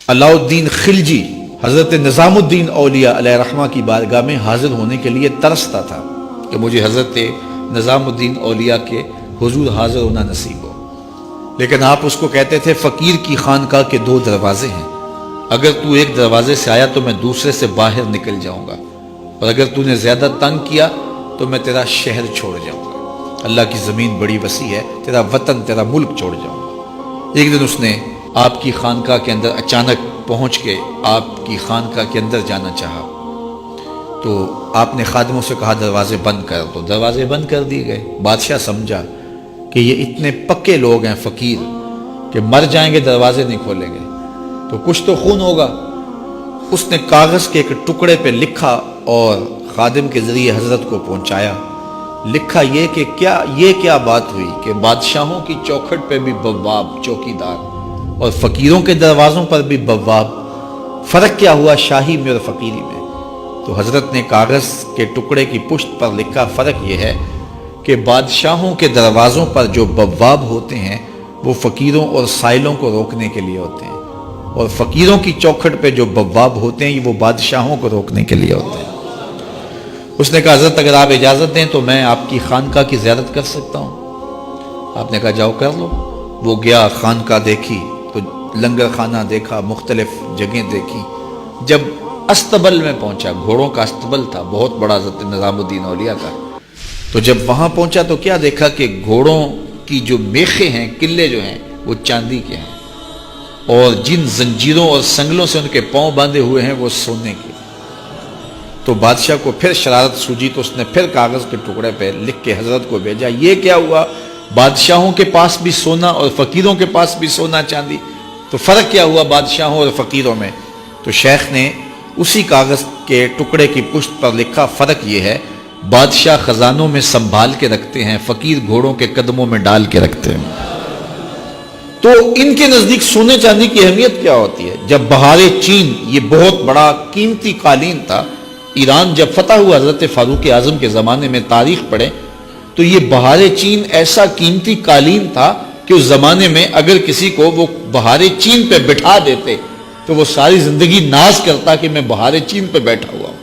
علاؤالدین خلجی حضرت نظام الدین اولیاء علیہ رحمہ کی بارگاہ میں حاضر ہونے کے لیے ترستا تھا کہ مجھے حضرت نظام الدین اولیاء کے حضور حاضر ہونا نصیب ہو، لیکن آپ اس کو کہتے تھے فقیر کی خانقاہ کے 2 دروازے ہیں، اگر تو ایک دروازے سے آیا تو میں دوسرے سے باہر نکل جاؤں گا، اور اگر تو نے زیادہ تنگ کیا تو میں تیرا شہر چھوڑ جاؤں گا، اللہ کی زمین بڑی وسیع ہے، تیرا وطن تیرا ملک چھوڑ جاؤں گا۔ ایک دن اس نے آپ کی خانقاہ کے اندر اچانک پہنچ کے آپ کی خانقاہ کے اندر جانا چاہا، تو آپ نے خادموں سے کہا دروازے بند کر دو، دروازے بند کر دیے گئے۔ بادشاہ سمجھا کہ یہ اتنے پکے لوگ ہیں فقیر کہ مر جائیں گے دروازے نہیں کھولیں گے تو کچھ تو خون ہوگا۔ اس نے کاغذ کے ایک ٹکڑے پہ لکھا اور خادم کے ذریعے حضرت کو پہنچایا۔ لکھا یہ کہ کیا بات ہوئی کہ بادشاہوں کی چوکھٹ پہ بھی بواب چوکیدار اور فقیروں کے دروازوں پر بھی بواب، فرق کیا ہوا شاہی میں اور فقیری میں؟ تو حضرت نے کاغذ کے ٹکڑے کی پشت پر لکھا فرق یہ ہے کہ بادشاہوں کے دروازوں پر جو بواب ہوتے ہیں وہ فقیروں اور سائلوں کو روکنے کے لیے ہوتے ہیں، اور فقیروں کی چوکھٹ پہ جو بواب ہوتے ہیں وہ بادشاہوں کو روکنے کے لیے ہوتے ہیں۔ اس نے کہا حضرت اگر آپ اجازت دیں تو میں آپ کی خانقاہ کی زیارت کر سکتا ہوں؟ آپ نے کہا جاؤ کر لو۔ وہ گیا، خانقاہ دیکھی تو لنگر خانہ دیکھا، مختلف جگہیں دیکھی۔ جب استبل میں پہنچا، گھوڑوں کا استبل تھا بہت بڑا حضرت نظام الدین اولیاء کا، تو جب وہاں پہنچا تو کیا دیکھا کہ گھوڑوں کی جو میخیں ہیں، قلعے جو ہیں وہ چاندی کے ہیں، اور جن زنجیروں اور سنگلوں سے ان کے پاؤں باندھے ہوئے ہیں وہ سونے کے۔ تو بادشاہ کو پھر شرارت سوجی تو اس نے پھر کاغذ کے ٹکڑے پہ لکھ کے حضرت کو بھیجا، یہ کیا ہوا؟ بادشاہوں کے پاس بھی سونا اور فقیروں کے پاس بھی سونا چاندی، تو فرق کیا ہوا بادشاہوں اور فقیروں میں؟ تو شیخ نے اسی کاغذ کے ٹکڑے کی پشت پر لکھا فرق یہ ہے بادشاہ خزانوں میں سنبھال کے رکھتے ہیں، فقیر گھوڑوں کے قدموں میں ڈال کے رکھتے ہیں۔ تو ان کے نزدیک سونے چاندی کی اہمیت کیا ہوتی ہے؟ جب بہار چین، یہ بہت بڑا قیمتی قالین تھا، ایران جب فتح ہوا حضرت فاروق اعظم کے زمانے میں، تاریخ پڑھیں تو یہ بہار چین ایسا قیمتی قالین تھا کہ اس زمانے میں اگر کسی کو وہ بہار چین پہ بٹھا دیتے تو وہ ساری زندگی ناز کرتا کہ میں بہار چین پہ بیٹھا ہوا ہوں۔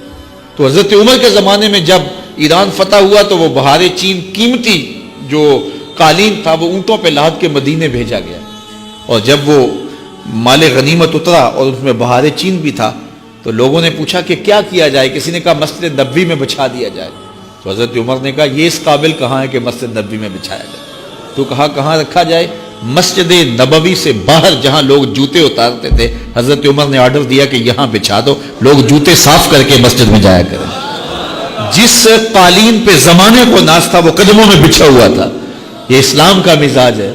تو حضرت عمر کے زمانے میں جب ایران فتح ہوا تو وہ بہار چین قیمتی جو قالین تھا وہ اونٹوں پہ لاد کے مدینے بھیجا گیا، اور جب وہ مال غنیمت اترا اور اس میں بہار چین بھی تھا تو لوگوں نے پوچھا کہ کیا کیا جائے؟ کسی نے کہا مسجد نبوی میں بچھا دیا جائے، تو حضرت عمر نے کہا یہ اس قابل کہاں ہے کہ مسجد نبوی میں بچھایا جائے؟ تو کہا کہاں رکھا جائے؟ مسجد نبوی سے باہر جہاں لوگ جوتے اتارتے تھے، حضرت عمر نے آرڈر دیا کہ یہاں بچھا دو، لوگ جوتے صاف کر کے مسجد میں جایا کریں۔ جس قالین پہ زمانے کو ناز تھا وہ قدموں میں بچھا ہوا تھا۔ یہ اسلام کا مزاج ہے۔